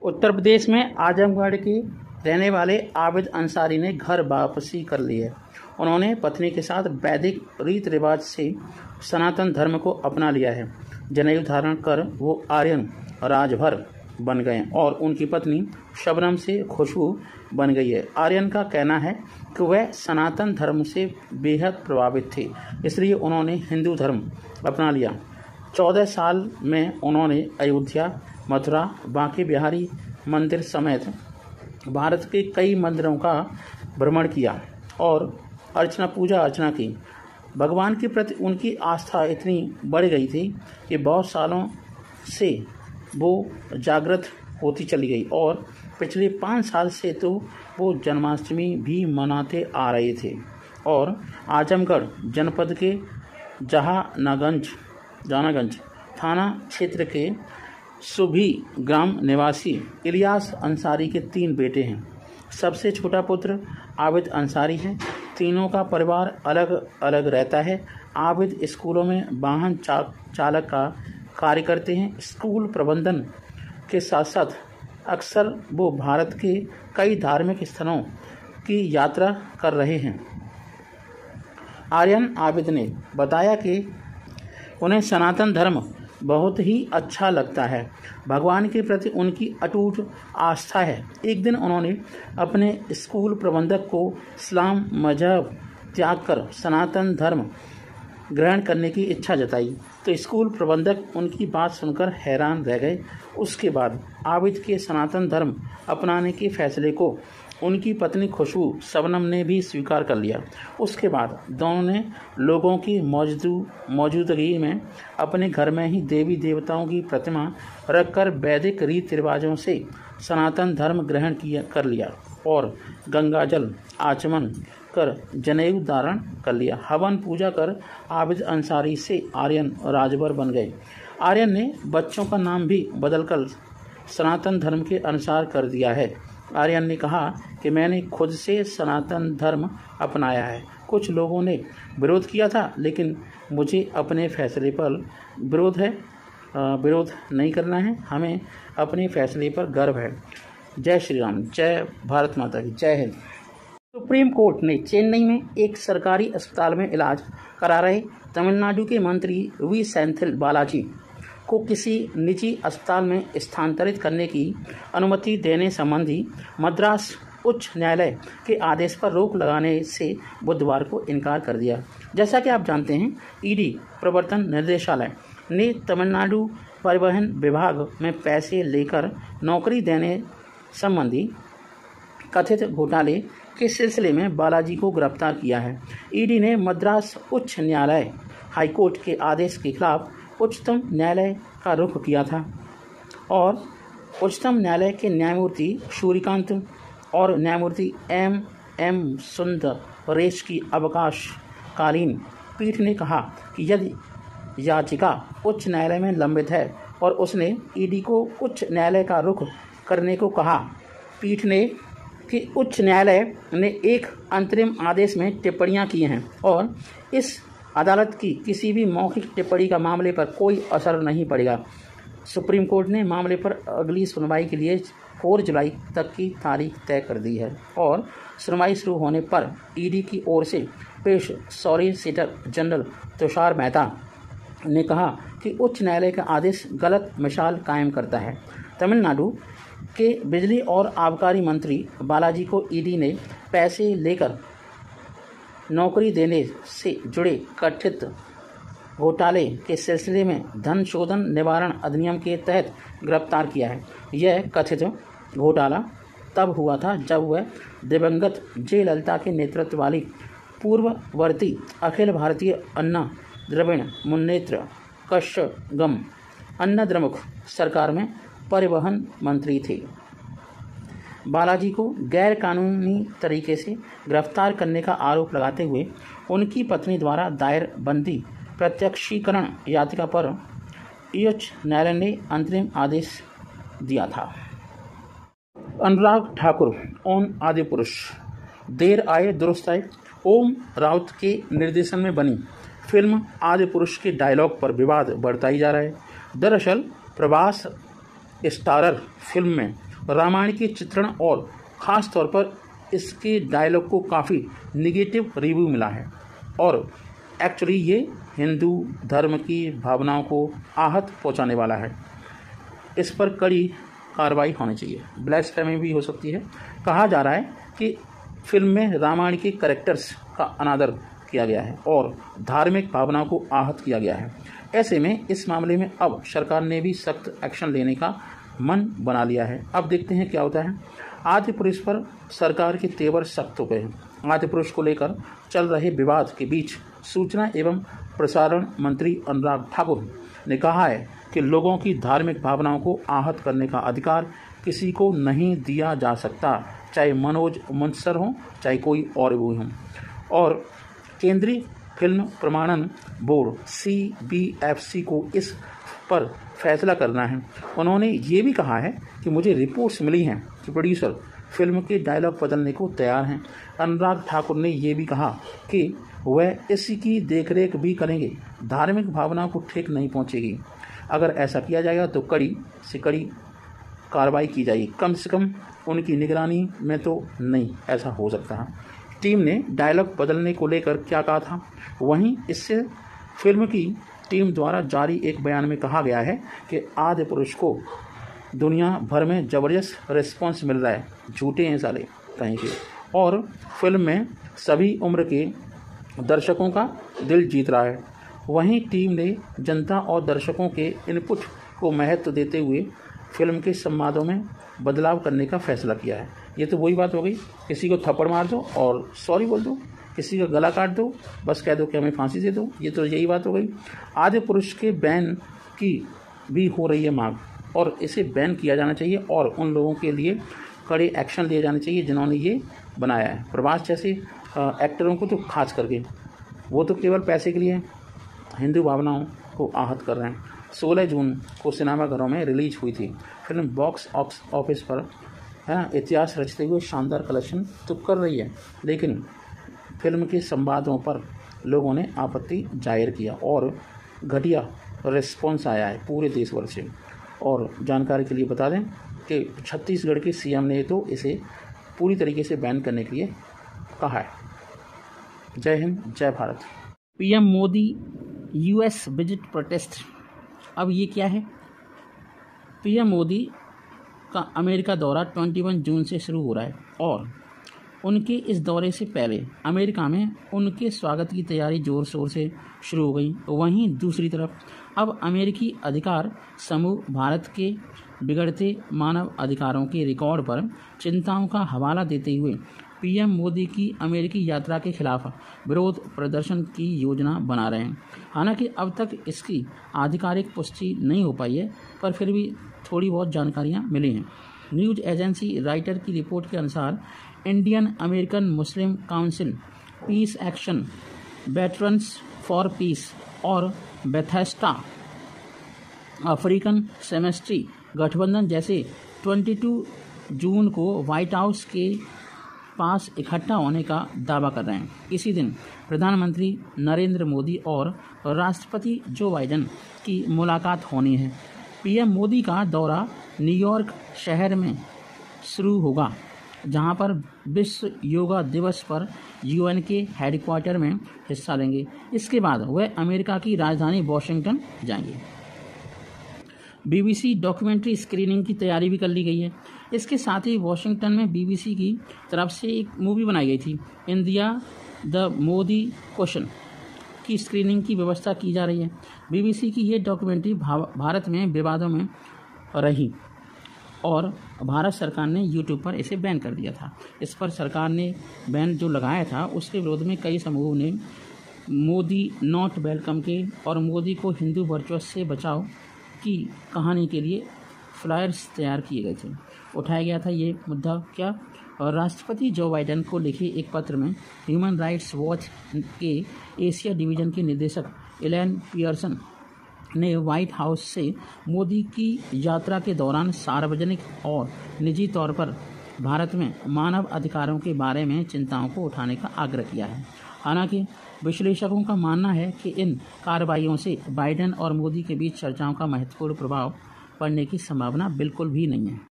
उत्तर प्रदेश में आजमगढ़ के रहने वाले आबिद अंसारी ने घर वापसी कर ली है। उन्होंने पत्नी के साथ वैदिक रीत रिवाज से सनातन धर्म को अपना लिया है। जनेऊ धारण कर वो आर्यन राजभर बन गए और उनकी पत्नी शबनम से खुशबू बन गई है। आर्यन का कहना है कि वह सनातन धर्म से बेहद प्रभावित थे, इसलिए उन्होंने हिंदू धर्म अपना लिया। 14 साल में उन्होंने अयोध्या, मथुरा, बांके बिहारी मंदिर समेत भारत के कई मंदिरों का भ्रमण किया और पूजा अर्चना की। भगवान के प्रति उनकी आस्था इतनी बढ़ गई थी कि बहुत सालों से वो जागृत होती चली गई और पिछले 5 साल से तो वो जन्माष्टमी भी मनाते आ रहे थे। और आजमगढ़ जनपद के जहानागंज थाना क्षेत्र के सुभी ग्राम निवासी इलियास अंसारी के 3 बेटे हैं। सबसे छोटा पुत्र आबिद अंसारी है। तीनों का परिवार अलग अलग रहता है। आबिद स्कूलों में वाहन चालक का कार्य करते हैं। स्कूल प्रबंधन के साथ साथ अक्सर वो भारत के कई धार्मिक स्थलों की यात्रा कर रहे हैं। आर्यन आबिद ने बताया कि उन्हें सनातन धर्म बहुत ही अच्छा लगता है। भगवान के प्रति उनकी अटूट आस्था है। एक दिन उन्होंने अपने स्कूल प्रबंधक को इस्लाम मजहब त्याग कर सनातन धर्म ग्रहण करने की इच्छा जताई तो स्कूल प्रबंधक उनकी बात सुनकर हैरान रह गए। उसके बाद आबिद के सनातन धर्म अपनाने के फैसले को उनकी पत्नी खुशबू शबनम ने भी स्वीकार कर लिया। उसके बाद दोनों ने लोगों की मौजूदगी में अपने घर में ही देवी देवताओं की प्रतिमा रखकर वैदिक रीति रिवाजों से सनातन धर्म ग्रहण कर लिया और गंगाजल आचमन कर जनेऊ धारण कर लिया। हवन पूजा कर आबिद अंसारी से आर्यन राजभर बन गए। आर्यन ने बच्चों का नाम भी बदलकर सनातन धर्म के अनुसार कर दिया है। आर्यन ने कहा कि मैंने खुद से सनातन धर्म अपनाया है। कुछ लोगों ने विरोध किया था, लेकिन मुझे अपने फैसले पर विरोध नहीं करना है। हमें अपने फैसले पर गर्व है। जय श्री राम, जय भारत माता की, जय हिंद। सुप्रीम कोर्ट ने चेन्नई में एक सरकारी अस्पताल में इलाज करा रहे तमिलनाडु के मंत्री वी सेंथिल बालाजी को किसी निजी अस्पताल में स्थानांतरित करने की अनुमति देने संबंधी मद्रास उच्च न्यायालय के आदेश पर रोक लगाने से बुधवार को इनकार कर दिया। जैसा कि आप जानते हैं, ईडी प्रवर्तन निर्देशालय ने तमिलनाडु परिवहन विभाग में पैसे लेकर नौकरी देने संबंधी कथित घोटाले के सिलसिले में बालाजी को गिरफ्तार किया है। ईडी ने मद्रास उच्च न्यायालय हाईकोर्ट के आदेश के खिलाफ उच्चतम न्यायालय का रुख किया था और उच्चतम न्यायालय के न्यायमूर्ति सूर्यकांत और न्यायमूर्ति एम सुंदरेश की अवकाशकालीन पीठ ने कहा कि यदि याचिका उच्च न्यायालय में लंबित है और उसने ईडी को उच्च न्यायालय का रुख करने को कहा। पीठ ने कि उच्च न्यायालय ने एक अंतरिम आदेश में टिप्पणियां की हैं और इस अदालत की किसी भी मौखिक टिप्पणी का मामले पर कोई असर नहीं पड़ेगा। सुप्रीम कोर्ट ने मामले पर अगली सुनवाई के लिए 4 जुलाई तक की तारीख तय कर दी है और सुनवाई शुरू होने पर ईडी की ओर से पेश सॉलिसिटर जनरल तुषार मेहता ने कहा कि उच्च न्यायालय का आदेश गलत मिसाल कायम करता है। तमिलनाडु के बिजली और आबकारी मंत्री बालाजी को ईडी ने पैसे लेकर नौकरी देने से जुड़े कथित घोटाले के सिलसिले में धन शोधन निवारण अधिनियम के तहत गिरफ्तार किया है। यह कथित घोटाला तब हुआ था जब वह दिवंगत जयललिता के नेतृत्व वाली पूर्ववर्ती अखिल भारतीय अन्ना द्रविड़ मुन्नेत्र कषगम अन्नाद्रमुक सरकार में परिवहन मंत्री थे। बालाजी को गैर कानूनी तरीके से गिरफ्तार करने का आरोप लगाते हुए उनकी पत्नी द्वारा दायर बंदी प्रत्यक्षीकरण याचिका पर उच्च न्यायालय ने अंतरिम आदेश दिया था। अनुराग ठाकुर ऑन आदिपुरुष, देर आए दुरुस्त आए। ओम राउत के निर्देशन में बनी फिल्म आदिपुरुष के डायलॉग पर विवाद बढ़ता ही जा रहा है। दरअसल प्रभास स्टारर फिल्म में रामायण के चित्रण और ख़ास तौर पर इसके डायलॉग को काफ़ी निगेटिव रिव्यू मिला है और एक्चुअली ये हिंदू धर्म की भावनाओं को आहत पहुंचाने वाला है। इस पर कड़ी कार्रवाई होनी चाहिए। ब्लैस्फेमी भी हो सकती है। कहा जा रहा है कि फिल्म में रामायण के कैरेक्टर्स का अनादर किया गया है और धार्मिक भावनाओं को आहत किया गया है। ऐसे में इस मामले में अब सरकार ने भी सख्त एक्शन लेने का मन बना लिया है। अब देखते हैं क्या होता है। आदिपुरुष पर सरकार के तेवर सख्त हो गए हैं। आदिपुरुष को लेकर चल रहे विवाद के बीच सूचना एवं प्रसारण मंत्री अनुराग ठाकुर ने कहा है कि लोगों की धार्मिक भावनाओं को आहत करने का अधिकार किसी को नहीं दिया जा सकता, चाहे मनोज मुंसर हो चाहे कोई और भी हो। और केंद्रीय फिल्म प्रमाणन बोर्ड CBFC को इस पर फैसला करना है। उन्होंने ये भी कहा है कि मुझे रिपोर्ट्स मिली हैं कि प्रोड्यूसर फिल्म के डायलॉग बदलने को तैयार हैं। अनुराग ठाकुर ने ये भी कहा कि वह इसकी देखरेख भी करेंगे। धार्मिक भावनाओं को ठेक नहीं पहुंचेगी। अगर ऐसा किया जाएगा तो कड़ी से कड़ी कार्रवाई की जाएगी। कम से कम उनकी निगरानी में तो नहीं ऐसा हो सकता। टीम ने डायलॉग बदलने को लेकर क्या कहा था, वहीं इससे फिल्म की टीम द्वारा जारी एक बयान में कहा गया है कि आदिपुरुष को दुनिया भर में ज़बरदस्त रिस्पॉन्स मिल रहा है, झूठे हैं साले कहीं के, और फिल्म में सभी उम्र के दर्शकों का दिल जीत रहा है। वहीं टीम ने जनता और दर्शकों के इनपुट को महत्व देते हुए फिल्म के संवादों में बदलाव करने का फैसला किया है। ये तो वही बात हो गई, किसी को थप्पड़ मार दो और सॉरी बोल दो, किसी का गला काट दो, बस कह दो कि हमें फांसी दे दो। ये तो यही बात हो गई। आदिपुरुष के बैन की भी हो रही है मांग और इसे बैन किया जाना चाहिए और उन लोगों के लिए कड़े एक्शन लिए जाने चाहिए जिन्होंने ये बनाया है। प्रभास जैसे एक्टरों को तो खास करके, वो तो केवल पैसे के लिए हिंदू भावनाओं को आहत कर रहे हैं। 16 जून को सिनेमाघरों में रिलीज हुई थी फिल्म। बॉक्स ऑफिस पर है ना इतिहास रचते हुए शानदार कलेक्शन तो कर रही है, लेकिन फिल्म के संवादों पर लोगों ने आपत्ति जाहिर किया और घटिया रिस्पॉन्स आया है पूरे देश भर से। और जानकारी के लिए बता दें कि छत्तीसगढ़ के CM ने तो इसे पूरी तरीके से बैन करने के लिए कहा है। जय हिंद, जय Bharat. PM Modi US visit protest. अब ये क्या है? PM मोदी का अमेरिका दौरा 21 जून से शुरू हो रहा है और उनके इस दौरे से पहले अमेरिका में उनके स्वागत की तैयारी जोर शोर से शुरू हो गई। वहीं दूसरी तरफ अब अमेरिकी अधिकार समूह भारत के बिगड़ते मानव अधिकारों के रिकॉर्ड पर चिंताओं का हवाला देते हुए PM मोदी की अमेरिकी यात्रा के खिलाफ विरोध प्रदर्शन की योजना बना रहे हैं। हालांकि अब तक इसकी आधिकारिक पुष्टि नहीं हो पाई है, पर फिर भी थोड़ी बहुत जानकारियां मिली हैं। न्यूज एजेंसी राइटर की रिपोर्ट के अनुसार Indian American Muslim council, peace action, veterans for peace और बेथेस्टा अफ्रीकन सेमेस्ट्री गठबंधन जैसे 22 जून को व्हाइट हाउस के पास इकट्ठा होने का दावा कर रहे हैं। इसी दिन प्रधानमंत्री नरेंद्र मोदी और राष्ट्रपति जो बाइडेन की मुलाकात होनी है। PM मोदी का दौरा न्यूयॉर्क शहर में शुरू होगा, जहां पर विश्व योगा दिवस पर UN के हेडक्वार्टर में हिस्सा लेंगे। इसके बाद वह अमेरिका की राजधानी वॉशिंगटन जाएंगे। BBC डॉक्यूमेंट्री स्क्रीनिंग की तैयारी भी कर ली गई है। इसके साथ ही वॉशिंगटन में BBC की तरफ से एक मूवी बनाई गई थी, इंडिया द मोदी क्वेश्चन की स्क्रीनिंग की व्यवस्था की जा रही है। BBC की ये डॉक्यूमेंट्री भारत में विवादों में रही और भारत सरकार ने YouTube पर इसे बैन कर दिया था। इस पर सरकार ने बैन जो लगाया था उसके विरोध में कई समूहों ने मोदी नॉट वेलकम के और मोदी को हिंदू वर्चस्व से बचाओ की कहानी के लिए फ्लायर्स तैयार किए गए थे। उठाया गया था ये मुद्दा क्या? और राष्ट्रपति जो बाइडेन को लिखे एक पत्र में ह्यूमन राइट्स वॉच के एशिया डिवीज़न के निदेशक एलन पियर्सन ने व्हाइट हाउस से मोदी की यात्रा के दौरान सार्वजनिक और निजी तौर पर भारत में मानव अधिकारों के बारे में चिंताओं को उठाने का आग्रह किया है। हालांकि विश्लेषकों का मानना है कि इन कार्रवाइयों से बाइडेन और मोदी के बीच चर्चाओं का महत्वपूर्ण प्रभाव पड़ने की संभावना बिल्कुल भी नहीं है।